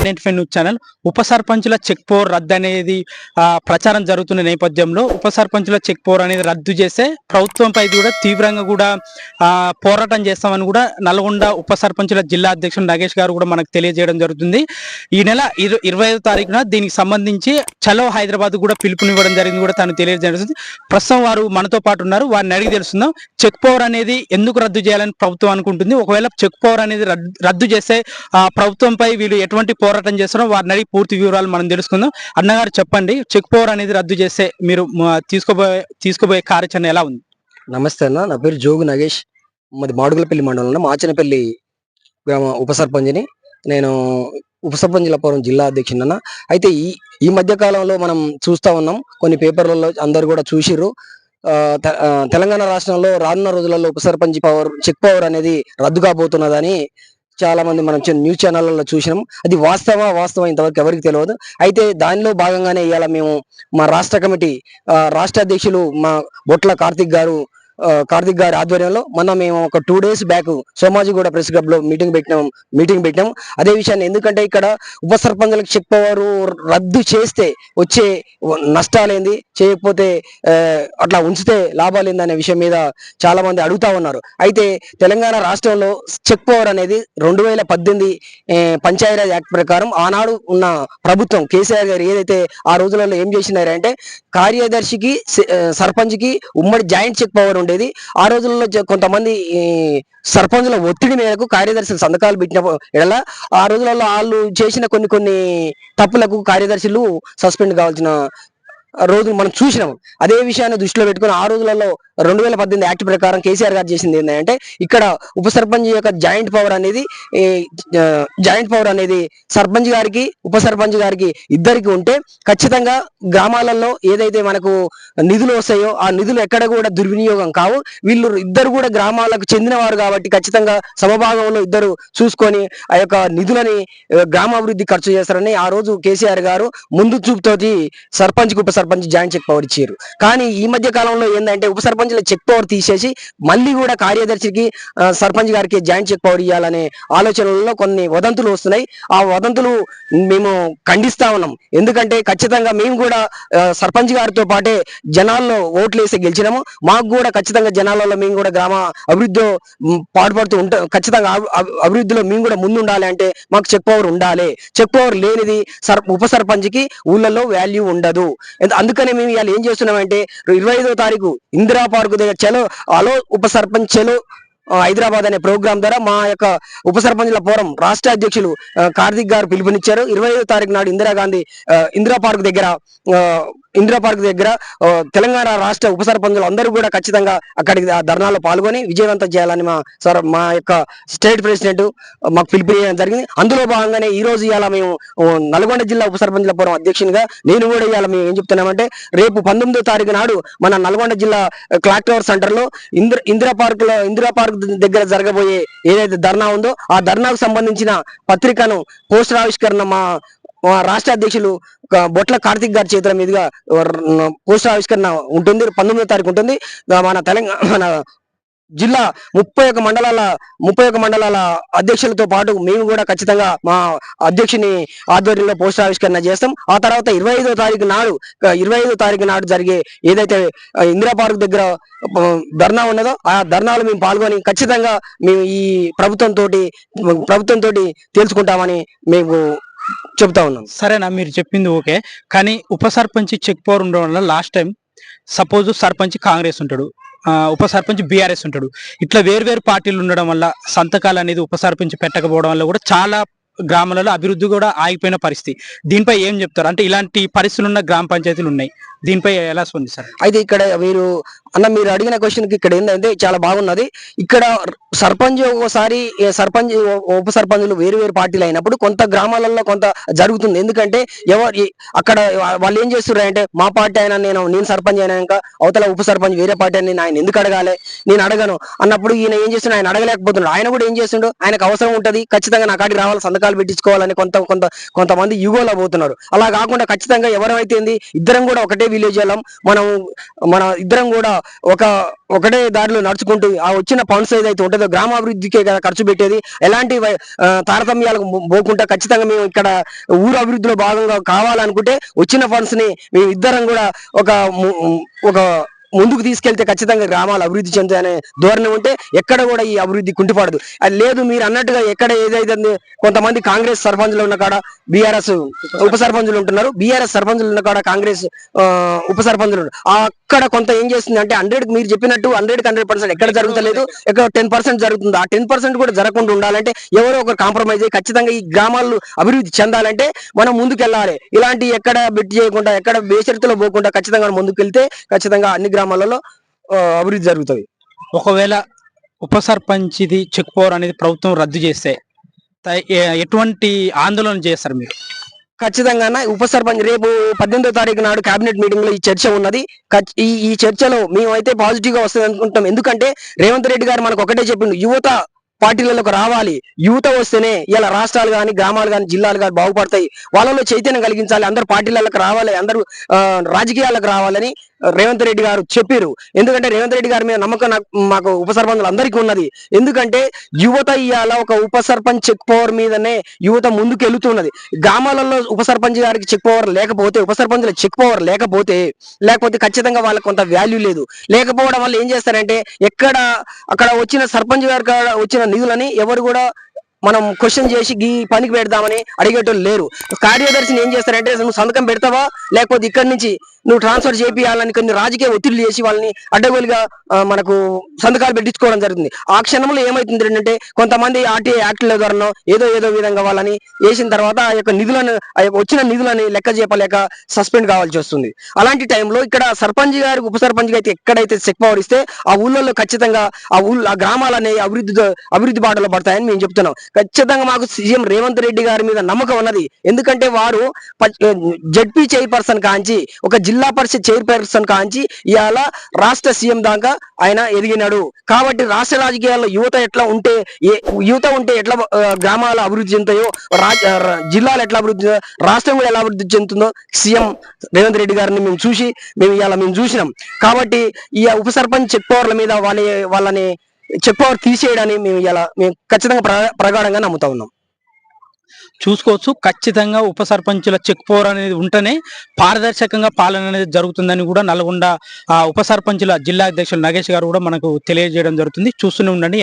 195 news channel. ఉప సర్పంచుల check power రద్దు అనేది ప్రచారం జరుగుతున్న నేపథ్యంలో ఉప సర్పంచుల చెక్ పవర్ అనేది రద్దు చేస్తే ప్రభుత్వంపై కూడా తీవ్రంగా కూడా పోరాటం చేస్తామని కూడా నల్గొండ ఉప సర్పంచుల జిల్లా అధ్యక్షుడు నగేష్ గారు కూడా మనకు తెలియజేయడం జరుగుతుంది. ఈ నెల 25వ తారీఖున దీనికి సంబంధించి చలో హైదరాబాద్ కూడా పిలుపునివ్వడం జరిగింది కూడా తను తెలియజేయడం జరుగుతుంది. ప్రస్తుతం వారు మనతో పాటు ఉన్నారు, వారిని అడిగి తెలుస్తుందాం చెక్ పవర్ అనేది ఎందుకు రద్దు చేయాలని ప్రభుత్వం అనుకుంటుంది, ఒకవేళ చెక్ పవర్ అనేది రద్దు చేస్తే ప్రభుత్వంపై వీళ్ళు ఎటువంటి పోరాటం చేస్తారో వారిని అడిగి పూర్తి వివరాలు మనం తెలుసుకుందాం. అన్నగారు చెప్పండి, చెక్ పవర్ అనేది రద్దు చేస్తే మీరు తీసుకోబోయే కార్యాచరణ ఎలా ఉంది? నమస్తే అన్న, నా పేరు జోగు నగేష్. మాది మాడుగులపల్లి మండలంలో మాచనపల్లి గ్రామ ఉప సర్పంచ్ని. నేను ఉప సర్పంచులపురం జిల్లా అధ్యక్షుడు అన్న. అయితే ఈ మధ్య కాలంలో మనం చూస్తా ఉన్నాం, కొన్ని పేపర్లలో అందరు కూడా చూసిర్రు. తెలంగాణ రాష్ట్రంలో రానున్న రోజులలో ఉప సర్పంచ్ చెక్ పవర్ అనేది రద్దు కాబోతున్నదని చాలా మంది మనం న్యూస్ ఛానళ్లలో చూసినాం. అది వాస్తవం ఇంతవరకు ఎవరికి తెలియదు. అయితే దానిలో భాగంగానే ఇవాళ మేము మా రాష్ట్ర కమిటీ రాష్ట్ర అధ్యక్షులు మా బొట్ల కార్తిక్ గారి ఆధ్వర్యంలో మేము ఒక 2 days back Somajiguda press club లో మీటింగ్ పెట్టాము. అదే విషయాన్ని, ఎందుకంటే ఇక్కడ ఉప సర్పంచులకు చెక్ పవర్ రద్దు చేస్తే వచ్చే నష్టాలేంది, చేయకపోతే అట్లా ఉంచితే లాభాలేంది అనే విషయం మీద చాలా మంది అడుగుతా ఉన్నారు. అయితే తెలంగాణ రాష్ట్రంలో చెక్ పవర్ అనేది 2018 పంచాయతీరాజ్ యాక్ట్ ప్రకారం ఆనాడు ఉన్న ప్రభుత్వం కేసీఆర్ గారు ఏదైతే ఆ రోజులలో ఏం చేసినారంటే, కార్యదర్శికి సర్పంచ్కి ఉమ్మడి జాయింట్ చెక్ పవర్ ఉండేది. ఆ రోజుల్లో కొంతమంది సర్పంచుల ఒత్తిడి మేరకు కార్యదర్శులు సంతకాలు పెట్టిన ఆ రోజులలో వాళ్ళు చేసిన కొన్ని తప్పులకు కార్యదర్శులు సస్పెండ్ కావాల్సిన రోజులు మనం చూసినాము. అదే విషయాన్ని దృష్టిలో పెట్టుకుని ఆ రోజులలో 2018 యాక్ట్ ప్రకారం కేసీఆర్ గారు చేసింది ఏంటంటే, ఇక్కడ ఉప సర్పంచ్ యొక్క జాయింట్ పవర్ అనేది సర్పంచ్ గారికి ఉప సర్పంచ్ గారికి ఇద్దరికి ఉంటే ఖచ్చితంగా గ్రామాలలో ఏదైతే మనకు నిధులు వస్తాయో ఆ నిధులు ఎక్కడ కూడా దుర్వినియోగం కావు. వీళ్ళు ఇద్దరు కూడా గ్రామాలకు చెందినవారు కాబట్టి ఖచ్చితంగా సమభాగంలో ఇద్దరు చూసుకొని ఆ యొక్క నిధులని గ్రామాభివృద్ధి ఖర్చు చేస్తారని ఆ రోజు కేసీఆర్ గారు ముందు చూపుతోటి సర్పంచ్ ఉప సర్పంచ్ జాయింట్ చెక్ పవర్ ఇచ్చారు. కానీ ఈ మధ్య కాలంలో ఏంటంటే ఉప సర్పంచ్ల చెక్ పవర్ తీసేసి మళ్ళీ కూడా కార్యదర్శికి సర్పంచ్ గారికి జాయింట్ చెక్ పవర్ ఇవ్వాలనే ఆలోచనలలో కొన్ని వదంతులు వస్తున్నాయి. ఆ వదంతులు మేము ఖండిస్తా ఉన్నాం. ఎందుకంటే ఖచ్చితంగా మేము కూడా సర్పంచ్ గారితో పాటే జనాల్లో ఓట్లు వేసి గెలిచినాము. మాకు కూడా ఖచ్చితంగా జనాలలో మేము కూడా గ్రామ అభివృద్ధిలో పాటుపడుతూ ఉంటాం. ఖచ్చితంగా అభివృద్ధిలో మేము కూడా ముందు ఉండాలి అంటే మాకు చెక్ పవర్ ఉండాలి. చెక్ పవర్ లేనిది ఉప సర్పంచ్కి ఊళ్ళలో వాల్యూ ఉండదు. అందుకనే మేము ఇవాళ ఏం చేస్తున్నామంటే 25వ తారీఖు ఇందిరా పార్కు దగ్గర చలో హలో ఉప సర్పంచ్ చలో హైదరాబాద్ అనే ప్రోగ్రాం ద్వారా మా యొక్క ఉప సర్పంచుల ఫోరం రాష్ట్ర అధ్యక్షులు కార్తిక్ గారు పిలుపునిచ్చారు. 25వ తారీఖు నాడు ఇందిరా పార్క్ దగ్గర తెలంగాణ రాష్ట్ర ఉప సర్పంచులు అందరూ కూడా ఖచ్చితంగా అక్కడికి ధర్నాలో పాల్గొని విజయవంతం చేయాలని మా యొక్క స్టేట్ ప్రెసిడెంట్ మాకు పిలుపునియడం జరిగింది. అందులో భాగంగానే ఈ రోజు ఇవాళ మేము నల్గొండ జిల్లా ఉప సర్పంచుల ఫోరం అధ్యక్షునిగా నేను కూడా ఇవాళ మేము ఏం చెప్తున్నామంటే, రేపు 19వ తారీఖు నాడు మన నల్గొండ జిల్లా క్లాక్ టవర్ సెంటర్ లో ఇందిరా పార్క్ దగ్గర జరగబోయే ఏదైతే ధర్నా ఉందో ఆ ధర్నాకు సంబంధించిన పత్రికను పోస్టర్ ఆవిష్కరణ మా రాష్ట్ర అధ్యక్షులు బొట్ల కార్తిక్ గారి చేతుల మీదుగా పోస్టర్ ఆవిష్కరణ ఉంటుంది. 19వ తారీఖు ఉంటుంది. మన జిల్లా 31 మండలాల అధ్యక్షులతో పాటు మేము కూడా ఖచ్చితంగా మా అధ్యక్షుని ఆధ్వర్యంలో పోస్టర్ ఆవిష్కరణ చేస్తాం. ఆ తర్వాత 25వ తారీఖు నాడు జరిగే ఏదైతే ఇందిరా పార్క్ దగ్గర ధర్నా ఉన్నదో ఆ ధర్నాలు మేము పాల్గొని ఖచ్చితంగా మేము ఈ ప్రభుత్వంతో తెలుసుకుంటామని మేము చెప్తా ఉన్నాం. సరేనా, మీరు చెప్పింది ఓకే. కానీ ఉప సర్పంచ్ చెక్ పవర్ ఉండడం వల్ల last time suppose sarpanch Congress ఉంటాడు, ఉప సర్పంచ్ బీఆర్ఎస్ ఉంటాడు, ఇట్లా వేరు పార్టీలు ఉండడం వల్ల సంతకాలు అనేది ఉప సర్పంచ్ పెట్టకపోవడం వల్ల కూడా చాలా గ్రామాలలో అభివృద్ధి కూడా ఆగిపోయిన పరిస్థితి. దీనిపై ఏం చెప్తారు? అంటే ఇలాంటి పరిస్థితులు ఉన్న గ్రామ పంచాయతీలు ఉన్నాయి, దీనిపై ఎలా స్పందిస్తారు? అయితే ఇక్కడ మీరు అడిగిన క్వశ్చన్ కి ఇక్కడ ఏంటంటే చాలా బాగున్నది. ఇక్కడ సర్పంచ్ ఒకసారి ఉప సర్పంచులు వేరు పార్టీలు అయినప్పుడు కొంత గ్రామాలలో కొంత జరుగుతుంది. ఎందుకంటే అక్కడ వాళ్ళు ఏం చేస్తున్నారు అంటే, మా పార్టీ అయినా నేను సర్పంచ్ అయినాక అవతల ఉప సర్పంచ్ వేరే పార్టీ అని ఆయన ఎందుకు అడగాలి, నేను అడగను అన్నప్పుడు ఈయన ఏం చేస్తున్నాడు, ఆయన అడగలేకపోతున్నాడు. ఆయన కూడా ఏం చేస్తుండో, ఆయనకు అవసరం ఉంటుంది, ఖచ్చితంగా నా కాడికి రావాలి, సంతకాలు పెట్టించుకోవాలని కొంతమంది యుగోలో పోతున్నారు. అలా కాకుండా ఖచ్చితంగా ఎవరైతే ఇద్దరం కూడా ఒకటే విలేజ్ వెళ్ళాం. మన ఇద్దరం కూడా ఒకటే దారిలో నడుచుకుంటూ ఆ వచ్చిన ఫండ్స్ ఏదైతే ఉంటుందో గ్రామాభివృద్ధికే కదా ఖర్చు పెట్టేది. ఎలాంటి తారతమ్యాలకు పోకుండా ఖచ్చితంగా మేము ఇక్కడ ఊరు అభివృద్ధిలో భాగంగా కావాలనుకుంటే వచ్చిన ఫండ్స్ ని మేము ఇద్దరం కూడా ఒక ముందుకు తీసుకెళ్తే ఖచ్చితంగా గ్రామాలు అభివృద్ధి చెందుతాయనే ధోరణి ఉంటే ఎక్కడ కూడా ఈ అభివృద్ధి కుంటిపడదు. అది లేదు మీరు అన్నట్టుగా ఎక్కడ ఏదైతే కొంతమంది కాంగ్రెస్ సర్పంచులు ఉన్న కాడ బీఆర్ఎస్ ఉప సర్పంచులు ఉంటున్నారు. బీఆర్ఎస్ సర్పంచులు ఉన్న కాడ కాంగ్రెస్ ఉప సర్పంచులు అక్కడ కొంత ఏం చేస్తుంది అంటే 100కి మీరు చెప్పినట్టు 100% ఎక్కడ జరుగుతలేదు, ఎక్కడ 10% జరుగుతుంది. ఆ 10% కూడా జరగకుండా ఉండాలంటే ఎవరో ఒకరు కాంప్రమైజ్ అయ్యి ఖచ్చితంగా ఈ గ్రామాలు అభివృద్ధి చెందాలంటే మనం ముందుకెళ్ళాలి. ఇలాంటి ఎక్కడ బెట్ చేయకుండా ఎక్కడ బేషరతులో పోకుండా ఖచ్చితంగా ముందుకెళ్తే ఖచ్చితంగా అన్ని గ్రామాలలో అభివృద్ధి జరుగుతుంది. ఒకవేళ ఉప సర్పంచ్ది చెక్ పవర్ అనేది ప్రభుత్వం రద్దు చేస్తే ఎటువంటి ఆందోళన చేస్తారు మీరు? ఖచ్చితంగా ఉప సర్పంచ్ రేపు 18వ తారీఖు నాడు కేబినెట్ మీటింగ్ లో ఈ చర్చ ఉన్నది. ఈ చర్చలో మేమైతే పాజిటివ్ గా వస్తుంది అనుకుంటాం. ఎందుకంటే రేవంత్ రెడ్డి గారు మనకు ఒకటే చెప్పిండు, యువత పార్టీలకు రావాలి, యువత వస్తేనే ఇలా రాష్ట్రాలు కానీ గ్రామాలు కానీ జిల్లాలు కానీ బాగుపడతాయి, వాళ్ళలో చైతన్యం కలిగించాలి, అందరు పార్టీలకు రావాలి, అందరూ రాజకీయాలకు రావాలని రేవంత్ రెడ్డి గారు చెప్పారు. ఎందుకంటే రేవంత్ రెడ్డి గారి మీద నమ్మకం మాకు ఉప సర్పంచులు అందరికీ ఉన్నది. ఎందుకంటే యువత ఇవాళ ఒక ఉప సర్పంచ్ చెక్ పవర్ మీదనే యువత ముందుకు వెళుతున్నది. గ్రామాలలో ఉప సర్పంచ్ గారికి చెక్ పవర్ లేకపోతే, ఉప సర్పంచుల చెక్ పవర్ లేకపోతే ఖచ్చితంగా వాళ్ళకి కొంత వాల్యూ లేకపోవడం వల్ల ఏం చేస్తారంటే అక్కడ వచ్చిన సర్పంచ్ గారు వచ్చిన నిధులని ఎవరు కూడా మనం క్వశ్చన్ చేసి ఈ పనికి పెడదామని అడిగేటోళ్ళు లేరు. కార్యదర్శిని ఏం చేస్తారంటే నువ్వు సంతకం పెడతావా లేకపోతే ఇక్కడి నుంచి నువ్వు ట్రాన్స్ఫర్ చేపియాలని కొన్ని రాజకీయ ఒత్తిళ్లు చేసి వాళ్ళని అడ్డగోలుగా మనకు సంతకాలు పెట్టించుకోవడం జరుగుతుంది. ఆ క్షణంలో ఏమైతుంది అంటే కొంతమంది ఆర్టీఐ యాక్ట్ల ద్వారా ఏదో విధంగా వాళ్ళని వేసిన తర్వాత ఆ యొక్క వచ్చిన నిధులని లెక్క చెప్పలేక సస్పెండ్ కావాల్సి వస్తుంది. అలాంటి టైంలో ఇక్కడ సర్పంచ్ గారికి ఉప సర్పంచ్ అయితే ఎక్కడైతే చెక్ పవర్ ఇస్తే ఆ ఊళ్ళలో ఖచ్చితంగా ఆ గ్రామాలనే అభివృద్ధి బాటలో పడతాయని మేము చెప్తున్నాం. ఖచ్చితంగా మాకు సీఎం రేవంత్ రెడ్డి గారి మీద నమ్మకం ఉన్నది. ఎందుకంటే వారు జడ్పీ చైర్పర్సన్ కాంచి ఒక జిల్లా పరిషత్ చైర్పర్సన్ కాంచి ఇవాళ రాష్ట్ర సీఎం దాకా ఆయన ఎదిగినాడు. కాబట్టి రాష్ట్ర రాజకీయాల్లో యువత ఉంటే ఎట్లా గ్రామాల అభివృద్ధి చెందుతాయో, జిల్లాలు ఎట్లా అభివృద్ధి, రాష్ట్రం కూడా ఎలా అభివృద్ధి చెందుతుందో సీఎం రేవంత్ రెడ్డి గారిని మేము చూసినాం. కాబట్టి ఈ ఉప సర్పంచ్ చెక్ పవర్ల మీద వాళ్ళని చెక్ పవర్ తీసేయడాన్ని మేము ఖచ్చితంగా ప్రగాఢంగా నమ్ముతా ఉన్నాం. చూసుకోవచ్చు, ఖచ్చితంగా ఉప సర్పంచుల చెక్ పవర్ అనేది ఉంటేనే పారదర్శకంగా పాలన అనేది జరుగుతుందని కూడా నల్గొండ ఉప సర్పంచుల జిల్లా అధ్యక్షులు నగేష్ గారు కూడా మనకు తెలియజేయడం జరుగుతుంది. చూస్తూనే ఉండండి.